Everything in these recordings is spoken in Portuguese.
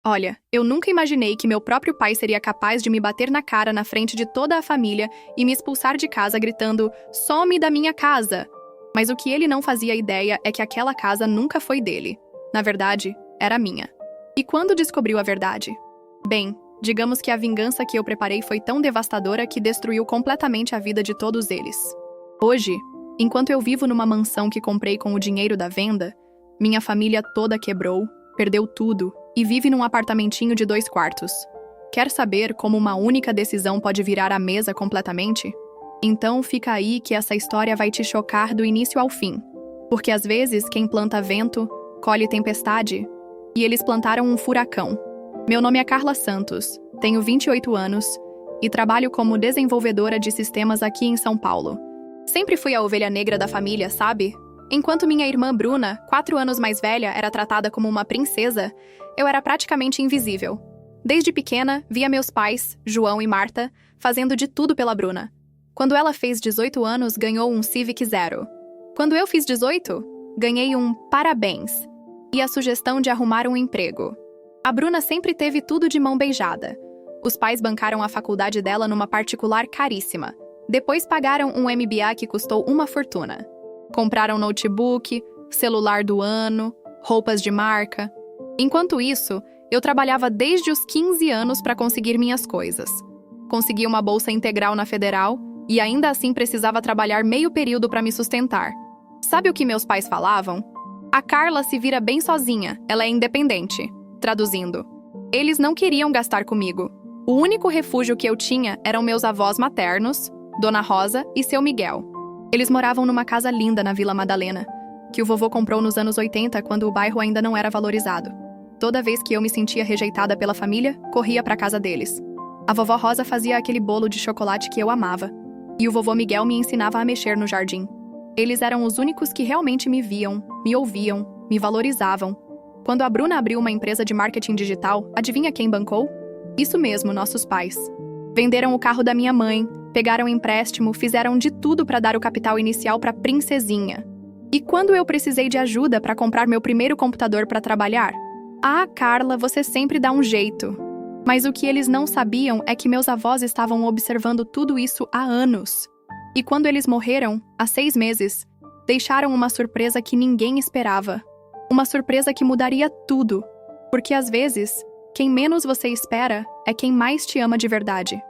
Olha, eu nunca imaginei que meu próprio pai seria capaz de me bater na cara na frente de toda a família e me expulsar de casa gritando: "Some da minha casa!" Mas o que ele não fazia ideia é que aquela casa nunca foi dele. Na verdade, era minha. E quando descobriu a verdade? Bem, digamos que a vingança que eu preparei foi tão devastadora que destruiu completamente a vida de todos eles. Hoje, enquanto eu vivo numa mansão que comprei com o dinheiro da venda, minha família toda quebrou, perdeu tudo e vive num apartamentinho de 2 quartos. Quer saber como uma única decisão pode virar a mesa completamente? Então fica aí que essa história vai te chocar do início ao fim. Porque às vezes quem planta vento, colhe tempestade. E eles plantaram um furacão. Meu nome é Carla Santos, tenho 28 anos e trabalho como desenvolvedora de sistemas aqui em São Paulo. Sempre fui a ovelha negra da família, sabe? Enquanto minha irmã Bruna, 4 anos mais velha, era tratada como uma princesa, eu era praticamente invisível. Desde pequena, via meus pais, João e Marta, fazendo de tudo pela Bruna. Quando ela fez 18 anos, ganhou um Civic Zero. Quando eu fiz 18, ganhei um parabéns e a sugestão de arrumar um emprego. A Bruna sempre teve tudo de mão beijada. Os pais bancaram a faculdade dela numa particular caríssima. Depois pagaram um MBA que custou uma fortuna. Compraram notebook, celular do ano, roupas de marca. Enquanto isso, eu trabalhava desde os 15 anos para conseguir minhas coisas. Consegui uma bolsa integral na Federal e ainda assim precisava trabalhar meio período para me sustentar. Sabe o que meus pais falavam? A Carla se vira bem sozinha, ela é independente. Traduzindo, eles não queriam gastar comigo. O único refúgio que eu tinha eram meus avós maternos, Dona Rosa e seu Miguel. Eles moravam numa casa linda na Vila Madalena, que o vovô comprou nos anos 80, quando o bairro ainda não era valorizado. Toda vez que eu me sentia rejeitada pela família, corria para a casa deles. A vovó Rosa fazia aquele bolo de chocolate que eu amava, e o vovô Miguel me ensinava a mexer no jardim. Eles eram os únicos que realmente me viam, me ouviam, me valorizavam. Quando a Bruna abriu uma empresa de marketing digital, adivinha quem bancou? Isso mesmo, nossos pais. Venderam o carro da minha mãe, pegaram empréstimo, fizeram de tudo para dar o capital inicial para a princesinha. E quando eu precisei de ajuda para comprar meu primeiro computador para trabalhar? Ah, Carla, você sempre dá um jeito. Mas o que eles não sabiam é que meus avós estavam observando tudo isso há anos. E quando eles morreram, há 6 meses, deixaram uma surpresa que ninguém esperava. Uma surpresa que mudaria tudo. Porque às vezes, quem menos você espera é quem mais te ama de verdade.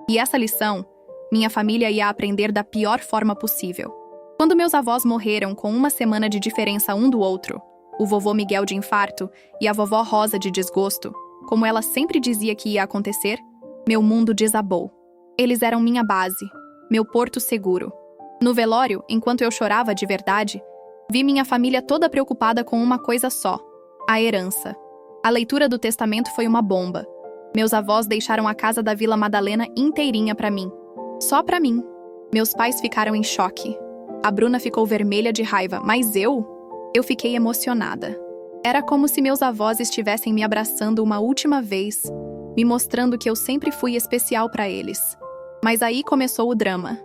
E essa lição, minha família ia aprender da pior forma possível. Quando meus avós morreram com 1 semana de diferença um do outro, o vovô Miguel de infarto e a vovó Rosa de desgosto, como ela sempre dizia que ia acontecer, meu mundo desabou. Eles eram minha base, meu porto seguro. No velório, enquanto eu chorava de verdade, vi minha família toda preocupada com uma coisa só: a herança. A leitura do testamento foi uma bomba. Meus avós deixaram a casa da Vila Madalena inteirinha para mim. Só para mim. Meus pais ficaram em choque. A Bruna ficou vermelha de raiva, mas eu fiquei emocionada. Era como se meus avós estivessem me abraçando uma última vez, me mostrando que eu sempre fui especial para eles. Mas aí começou o drama.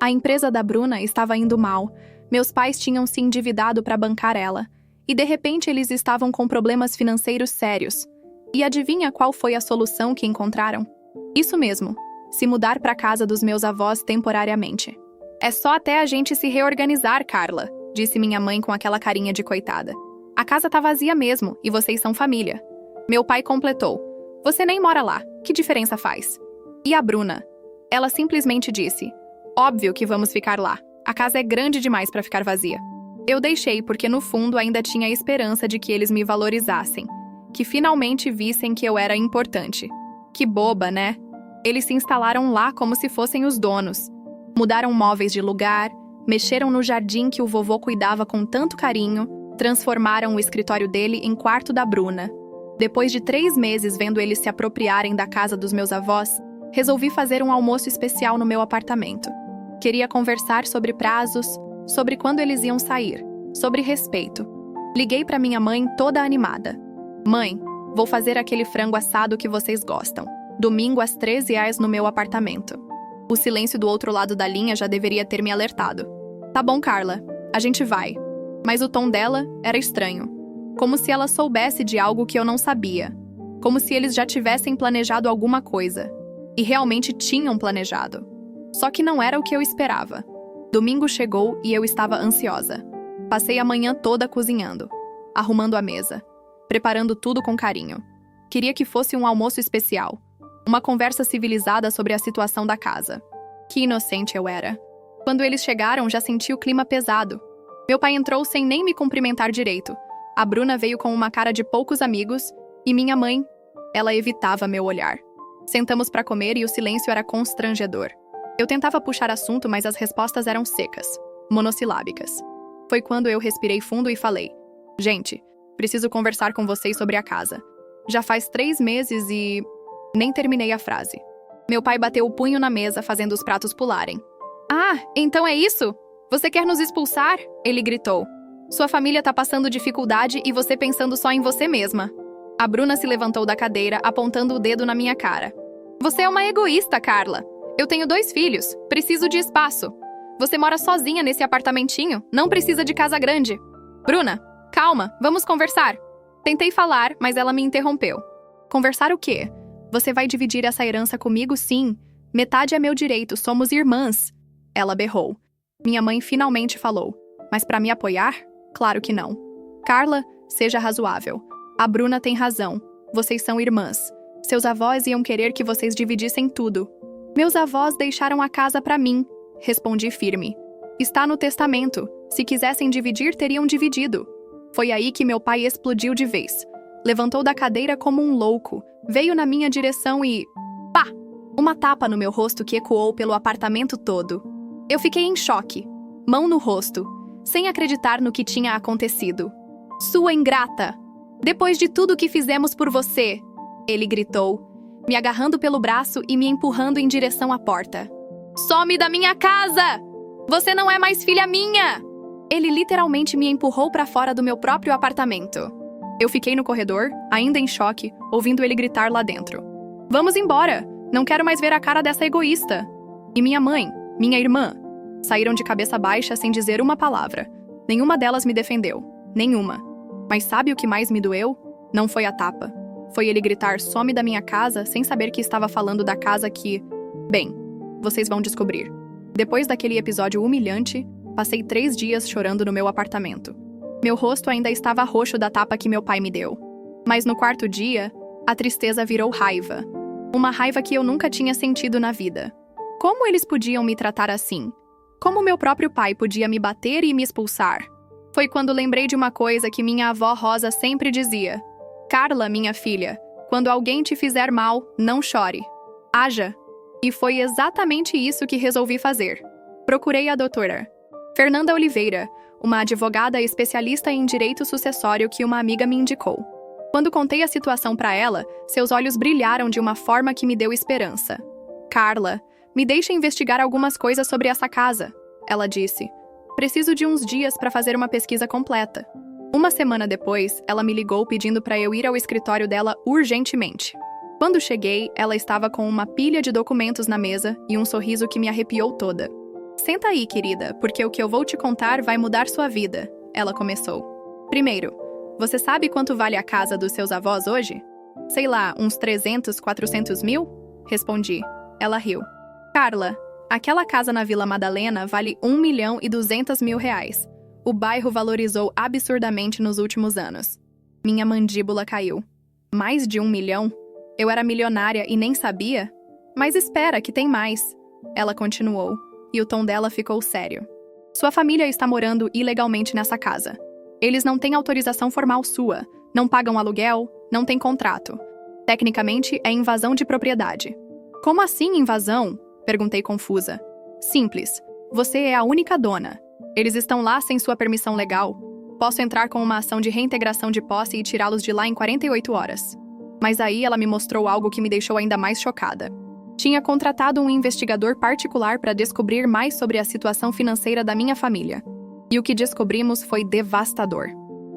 A empresa da Bruna estava indo mal, meus pais tinham se endividado para bancar ela, e de repente eles estavam com problemas financeiros sérios. E adivinha qual foi a solução que encontraram? Isso mesmo, se mudar para a casa dos meus avós temporariamente. É só até a gente se reorganizar, Carla, disse minha mãe com aquela carinha de coitada. A casa tá vazia mesmo, e vocês são família. Meu pai completou. Você nem mora lá, que diferença faz? E a Bruna? Ela simplesmente disse. Óbvio que vamos ficar lá. A casa é grande demais para ficar vazia. Eu deixei porque no fundo ainda tinha a esperança de que eles me valorizassem. Que finalmente vissem que eu era importante. Que boba, né? Eles se instalaram lá como se fossem os donos. Mudaram móveis de lugar, mexeram no jardim que o vovô cuidava com tanto carinho, transformaram o escritório dele em quarto da Bruna. Depois de 3 meses vendo eles se apropriarem da casa dos meus avós, resolvi fazer um almoço especial no meu apartamento. Queria conversar sobre prazos, sobre quando eles iam sair, sobre respeito. Liguei para minha mãe toda animada. Mãe, vou fazer aquele frango assado que vocês gostam. Domingo às 13h no meu apartamento. O silêncio do outro lado da linha já deveria ter me alertado. Tá bom, Carla, a gente vai. Mas o tom dela era estranho. Como se ela soubesse de algo que eu não sabia. como se eles já tivessem planejado alguma coisa. E realmente tinham planejado. Só que não era o que eu esperava. Domingo chegou e eu estava ansiosa. Passei a manhã toda cozinhando, arrumando a mesa, preparando tudo com carinho. Queria que fosse um almoço especial, uma conversa civilizada sobre a situação da casa. Que inocente eu era. Quando eles chegaram, já senti o clima pesado. Meu pai entrou sem nem me cumprimentar direito. A Bruna veio com uma cara de poucos amigos e minha mãe, ela evitava meu olhar. Sentamos para comer e o silêncio era constrangedor. Eu tentava puxar assunto, mas as respostas eram secas, monossilábicas. Foi quando eu respirei fundo e falei: gente, preciso conversar com vocês sobre a casa. Já faz 3 meses e... Nem terminei a frase. Meu pai bateu o punho na mesa, fazendo os pratos pularem. Ah, então é isso? Você quer nos expulsar? Ele gritou. Sua família tá passando dificuldade e você pensando só em você mesma. A Bruna se levantou da cadeira, apontando o dedo na minha cara. Você é uma egoísta, Carla. Eu tenho 2 filhos, preciso de espaço. Você mora sozinha nesse apartamentinho, não precisa de casa grande. Bruna, calma, vamos conversar. Tentei falar, mas ela me interrompeu. Conversar o quê? Você vai dividir essa herança comigo, sim. Metade é meu direito, somos irmãs. Ela berrou. Minha mãe finalmente falou. Mas para me apoiar? Claro que não. Carla, seja razoável. A Bruna tem razão. Vocês são irmãs. Seus avós iam querer que vocês dividissem tudo. Meus avós deixaram a casa para mim. Respondi firme. Está no testamento. Se quisessem dividir, teriam dividido. Foi aí que meu pai explodiu de vez. Levantou da cadeira como um louco. Veio na minha direção e... pá! Uma tapa no meu rosto que ecoou pelo apartamento todo. Eu fiquei em choque. Mão no rosto. Sem acreditar no que tinha acontecido. Sua ingrata! Depois de tudo que fizemos por você! Ele gritou, me agarrando pelo braço e me empurrando em direção à porta. Some da minha casa! Você não é mais filha minha! Ele literalmente me empurrou para fora do meu próprio apartamento. Eu fiquei no corredor, ainda em choque, ouvindo ele gritar lá dentro. Vamos embora! Não quero mais ver a cara dessa egoísta! E minha mãe, minha irmã, saíram de cabeça baixa sem dizer uma palavra. Nenhuma delas me defendeu. Nenhuma. Mas sabe o que mais me doeu? Não foi a tapa. Foi ele gritar some da minha casa sem saber que estava falando da casa que... Bem, vocês vão descobrir. Depois daquele episódio humilhante, passei 3 dias chorando no meu apartamento. Meu rosto ainda estava roxo da tapa que meu pai me deu. Mas no 4º dia, a tristeza virou raiva. Uma raiva que eu nunca tinha sentido na vida. Como eles podiam me tratar assim? Como meu próprio pai podia me bater e me expulsar? Foi quando lembrei de uma coisa que minha avó Rosa sempre dizia. Carla, minha filha, quando alguém te fizer mal, não chore. Haja. E foi exatamente isso que resolvi fazer. Procurei a doutora Fernanda Oliveira, uma advogada especialista em direito sucessório que uma amiga me indicou. Quando contei a situação para ela, seus olhos brilharam de uma forma que me deu esperança. Carla, me deixe investigar algumas coisas sobre essa casa, ela disse. Preciso de uns dias para fazer uma pesquisa completa. Uma semana depois, ela me ligou pedindo para eu ir ao escritório dela urgentemente. Quando cheguei, ela estava com uma pilha de documentos na mesa e um sorriso que me arrepiou toda. Senta aí, querida, porque o que eu vou te contar vai mudar sua vida, ela começou. Primeiro, você sabe quanto vale a casa dos seus avós hoje? Sei lá, uns 300, 400 mil? Respondi. Ela riu. Carla, aquela casa na Vila Madalena vale 1.200.000 reais. O bairro valorizou absurdamente nos últimos anos. Minha mandíbula caiu. Mais de 1 milhão? Eu era milionária e nem sabia? Mas espera, que tem mais. Ela continuou, e o tom dela ficou sério. Sua família está morando ilegalmente nessa casa. Eles não têm autorização formal sua, não pagam aluguel, não têm contrato. Tecnicamente, é invasão de propriedade. Como assim invasão? Perguntei confusa. Simples. Você é a única dona. Eles estão lá sem sua permissão legal. Posso entrar com uma ação de reintegração de posse e tirá-los de lá em 48 horas. Mas aí ela me mostrou algo que me deixou ainda mais chocada. Tinha contratado um investigador particular para descobrir mais sobre a situação financeira da minha família. E o que descobrimos foi devastador.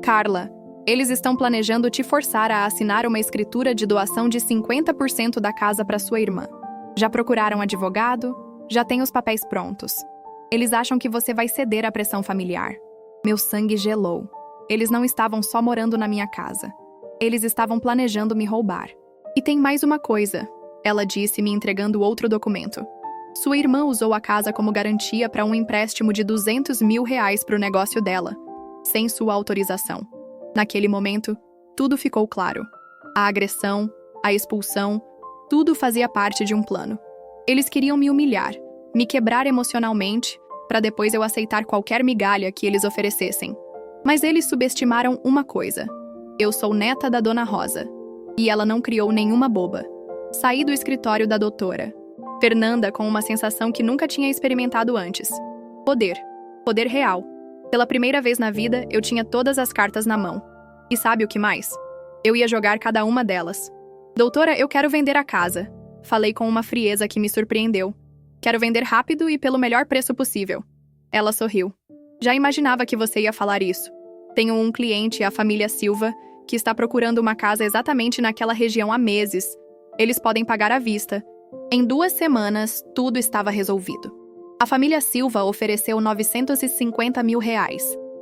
Carla, eles estão planejando te forçar a assinar uma escritura de doação de 50% da casa para sua irmã. Já procuraram advogado? Já tem os papéis prontos. Eles acham que você vai ceder à pressão familiar. Meu sangue gelou. Eles não estavam só morando na minha casa. Eles estavam planejando me roubar. E tem mais uma coisa, ela disse, me entregando outro documento. Sua irmã usou a casa como garantia para um empréstimo de R$200 mil para o negócio dela, sem sua autorização. Naquele momento, tudo ficou claro. A agressão, a expulsão, tudo fazia parte de um plano. Eles queriam me humilhar, me quebrar emocionalmente, para depois eu aceitar qualquer migalha que eles oferecessem. Mas eles subestimaram uma coisa. Eu sou neta da Dona Rosa. E ela não criou nenhuma boba. Saí do escritório da doutora Fernanda com uma sensação que nunca tinha experimentado antes. Poder. Poder real. Pela primeira vez na vida, eu tinha todas as cartas na mão. E sabe o que mais? Eu ia jogar cada uma delas. Doutora, eu quero vender a casa. Falei com uma frieza que me surpreendeu. Quero vender rápido e pelo melhor preço possível. Ela sorriu. Já imaginava que você ia falar isso. Tenho um cliente, a família Silva, que está procurando uma casa exatamente naquela região há meses. Eles podem pagar à vista. Em 2 semanas, tudo estava resolvido. A família Silva ofereceu R$950 mil,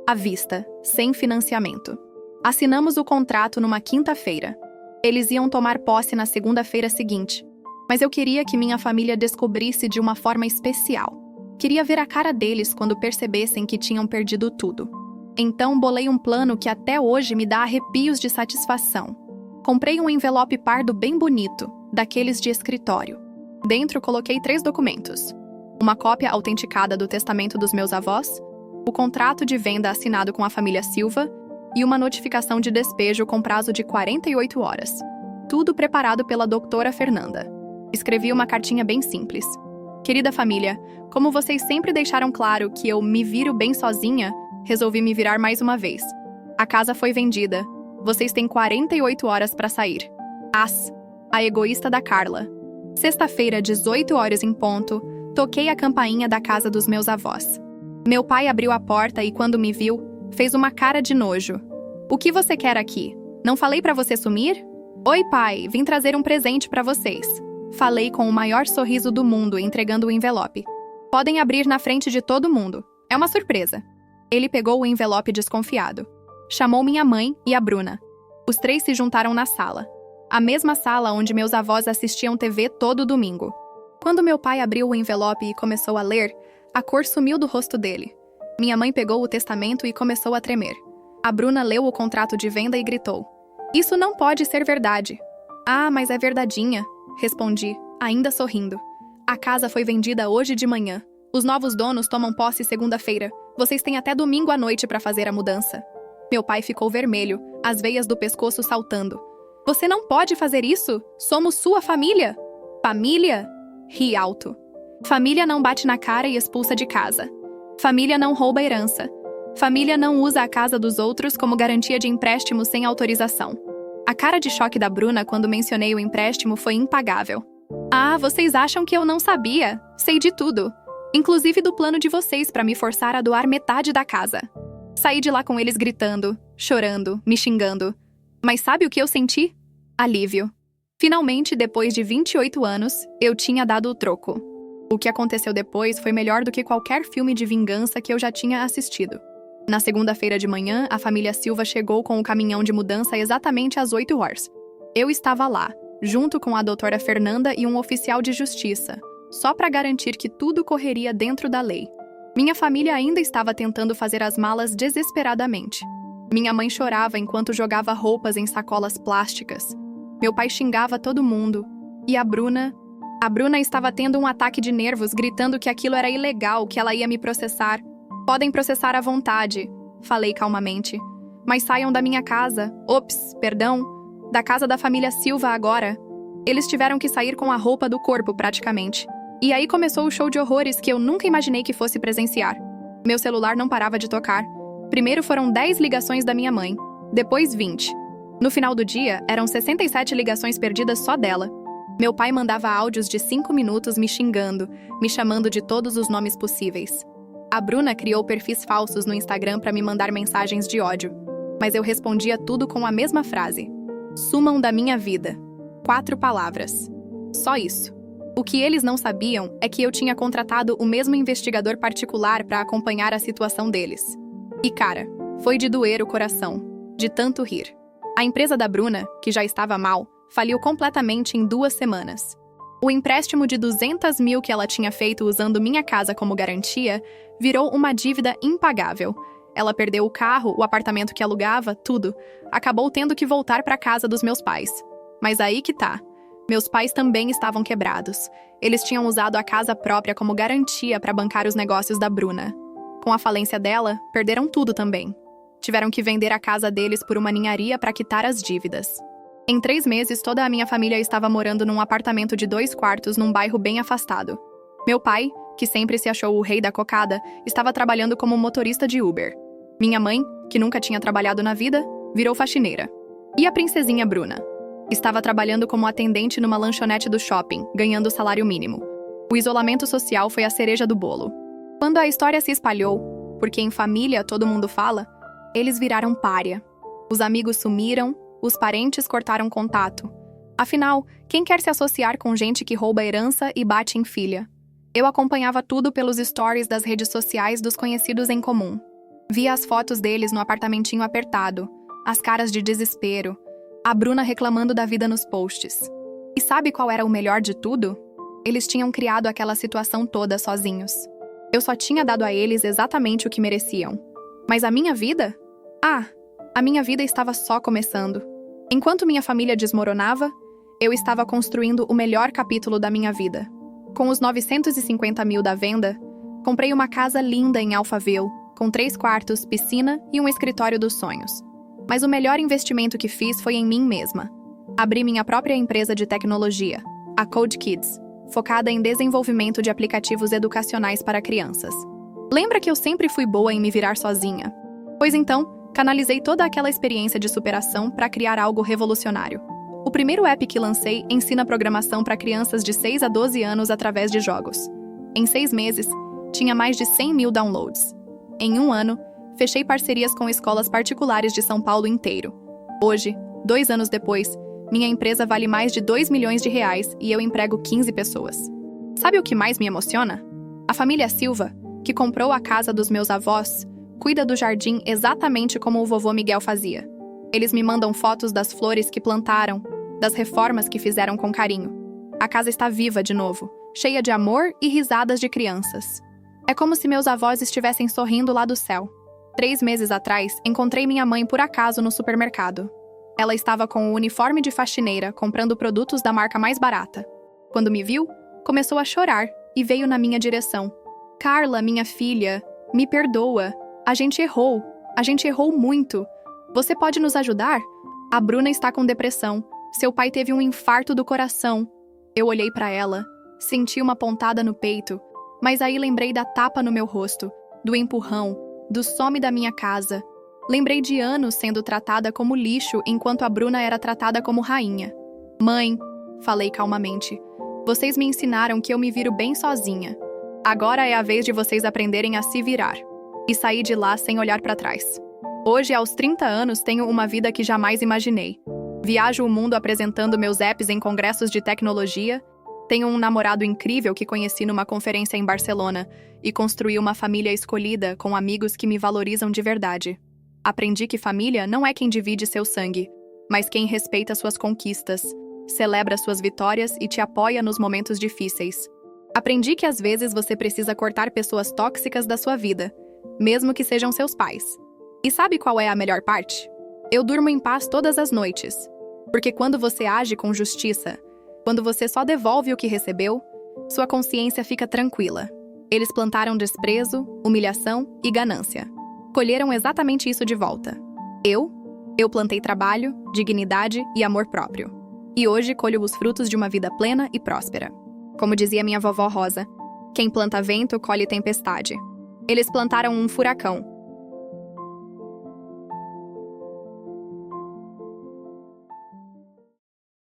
à vista, sem financiamento. Assinamos o contrato numa quinta-feira. Eles iam tomar posse na segunda-feira seguinte. Mas eu queria que minha família descobrisse de uma forma especial. Queria ver a cara deles quando percebessem que tinham perdido tudo. Então bolei um plano que até hoje me dá arrepios de satisfação. Comprei um envelope pardo bem bonito, daqueles de escritório. Dentro coloquei 3 documentos. Uma cópia autenticada do testamento dos meus avós, o contrato de venda assinado com a família Silva e uma notificação de despejo com prazo de 48 horas. Tudo preparado pela doutora Fernanda. Escrevi uma cartinha bem simples. Querida família, como vocês sempre deixaram claro que eu me viro bem sozinha, resolvi me virar mais uma vez. A casa foi vendida. Vocês têm 48 horas para sair. A egoísta da Carla. Sexta-feira, 18 horas em ponto, toquei a campainha da casa dos meus avós. Meu pai abriu a porta e, quando me viu, fez uma cara de nojo. O que você quer aqui? Não falei para você sumir? Oi, pai, vim trazer um presente para vocês. Falei com o maior sorriso do mundo, entregando o envelope. Podem abrir na frente de todo mundo. É uma surpresa. Ele pegou o envelope desconfiado. Chamou minha mãe e a Bruna. Os 3 se juntaram na sala. A mesma sala onde meus avós assistiam TV todo domingo. Quando meu pai abriu o envelope e começou a ler, a cor sumiu do rosto dele. Minha mãe pegou o testamento e começou a tremer. A Bruna leu o contrato de venda e gritou. Isso não pode ser verdade. Ah, mas é verdadinha, respondi, ainda sorrindo. A casa foi vendida hoje de manhã. Os novos donos tomam posse segunda-feira. Vocês têm até domingo à noite para fazer a mudança. Meu pai ficou vermelho, as veias do pescoço saltando. Você não pode fazer isso! Somos sua família! Família? Ri alto. Família não bate na cara e expulsa de casa. Família não rouba herança. Família não usa a casa dos outros como garantia de empréstimo sem autorização. A cara de choque da Bruna quando mencionei o empréstimo foi impagável. Ah, vocês acham que eu não sabia? Sei de tudo. Inclusive do plano de vocês para me forçar a doar metade da casa. Saí de lá com eles gritando, chorando, me xingando. Mas sabe o que eu senti? Alívio. Finalmente, depois de 28 anos, eu tinha dado o troco. O que aconteceu depois foi melhor do que qualquer filme de vingança que eu já tinha assistido. Na segunda-feira de manhã, a família Silva chegou com o caminhão de mudança exatamente às 8 horas. Eu estava lá, junto com a doutora Fernanda e um oficial de justiça, só para garantir que tudo correria dentro da lei. Minha família ainda estava tentando fazer as malas desesperadamente. Minha mãe chorava enquanto jogava roupas em sacolas plásticas. Meu pai xingava todo mundo. E a Bruna estava tendo um ataque de nervos, gritando que aquilo era ilegal, que ela ia me processar. Podem processar à vontade, falei calmamente. Mas saiam da minha casa. Ops, perdão. Da casa da família Silva agora. Eles tiveram que sair com a roupa do corpo, praticamente. E aí começou o show de horrores que eu nunca imaginei que fosse presenciar. Meu celular não parava de tocar. Primeiro foram 10 ligações da minha mãe, depois 20. No final do dia, eram 67 ligações perdidas só dela. Meu pai mandava áudios de 5 minutos me xingando, me chamando de todos os nomes possíveis. A Bruna criou perfis falsos no Instagram para me mandar mensagens de ódio. Mas eu respondia tudo com a mesma frase. Sumam da minha vida. 4 palavras. Só isso. O que eles não sabiam é que eu tinha contratado o mesmo investigador particular para acompanhar a situação deles. E cara, foi de doer o coração, de tanto rir. A empresa da Bruna, que já estava mal, faliu completamente em 2 semanas. O empréstimo de 200 mil que ela tinha feito usando minha casa como garantia virou uma dívida impagável. Ela perdeu o carro, o apartamento que alugava, tudo. Acabou tendo que voltar para a casa dos meus pais. Mas aí que tá. Meus pais também estavam quebrados. Eles tinham usado a casa própria como garantia para bancar os negócios da Bruna. Com a falência dela, perderam tudo também. Tiveram que vender a casa deles por uma ninharia para quitar as dívidas. Em 3 meses, toda a minha família estava morando num apartamento de 2 quartos num bairro bem afastado. Meu pai, que sempre se achou o rei da cocada, estava trabalhando como motorista de Uber. Minha mãe, que nunca tinha trabalhado na vida, virou faxineira. E a princesinha Bruna? Estava trabalhando como atendente numa lanchonete do shopping, ganhando o salário mínimo. O isolamento social foi a cereja do bolo. Quando a história se espalhou, porque em família todo mundo fala, eles viraram pária. Os amigos sumiram, os parentes cortaram contato. Afinal, quem quer se associar com gente que rouba herança e bate em filha? Eu acompanhava tudo pelos stories das redes sociais dos conhecidos em comum. Via as fotos deles no apartamentinho apertado, as caras de desespero, a Bruna reclamando da vida nos posts. E sabe qual era o melhor de tudo? Eles tinham criado aquela situação toda sozinhos. Eu só tinha dado a eles exatamente o que mereciam. Mas a minha vida? A minha vida estava só começando. Enquanto minha família desmoronava, eu estava construindo o melhor capítulo da minha vida. Com os 950 mil da venda, comprei uma casa linda em Alphaville, com 3 quartos, piscina e um escritório dos sonhos. Mas o melhor investimento que fiz foi em mim mesma. Abri minha própria empresa de tecnologia, a Code Kids, focada em desenvolvimento de aplicativos educacionais para crianças. Lembra que eu sempre fui boa em me virar sozinha? Pois então, canalizei toda aquela experiência de superação para criar algo revolucionário. O primeiro app que lancei ensina programação para crianças de 6 a 12 anos através de jogos. Em 6 meses, tinha mais de 100 mil downloads. Em 1 ano, fechei parcerias com escolas particulares de São Paulo inteiro. Hoje, 2 anos depois, minha empresa vale mais de 2 milhões de reais e eu emprego 15 pessoas. Sabe o que mais me emociona? A família Silva, que comprou a casa dos meus avós, cuida do jardim exatamente como o vovô Miguel fazia. Eles me mandam fotos das flores que plantaram, das reformas que fizeram com carinho. A casa está viva de novo, cheia de amor e risadas de crianças. É como se meus avós estivessem sorrindo lá do céu. 3 meses atrás, encontrei minha mãe por acaso no supermercado. Ela estava com o uniforme de faxineira, comprando produtos da marca mais barata. Quando me viu, começou a chorar e veio na minha direção. Carla, minha filha, me perdoa. A gente errou muito. Você pode nos ajudar? A Bruna está com depressão. Seu pai teve um infarto do coração. Eu olhei para ela, senti uma pontada no peito, mas aí lembrei da tapa no meu rosto, do empurrão, do some da minha casa. Lembrei de anos sendo tratada como lixo enquanto a Bruna era tratada como rainha. Mãe, falei calmamente, vocês me ensinaram que eu me viro bem sozinha. Agora é a vez de vocês aprenderem a se virar. E saí de lá sem olhar para trás. Hoje, aos 30 anos, tenho uma vida que jamais imaginei. Viajo o mundo apresentando meus apps em congressos de tecnologia, tenho um namorado incrível que conheci numa conferência em Barcelona e construí uma família escolhida com amigos que me valorizam de verdade. Aprendi que família não é quem divide seu sangue, mas quem respeita suas conquistas, celebra suas vitórias e te apoia nos momentos difíceis. Aprendi que às vezes você precisa cortar pessoas tóxicas da sua vida, mesmo que sejam seus pais. E sabe qual é a melhor parte? Eu durmo em paz todas as noites. Porque quando você age com justiça, quando você só devolve o que recebeu, sua consciência fica tranquila. Eles plantaram desprezo, humilhação e ganância. Colheram exatamente isso de volta. Eu plantei trabalho, dignidade e amor próprio. E hoje colho os frutos de uma vida plena e próspera. Como dizia minha vovó Rosa, quem planta vento colhe tempestade. Eles plantaram um furacão,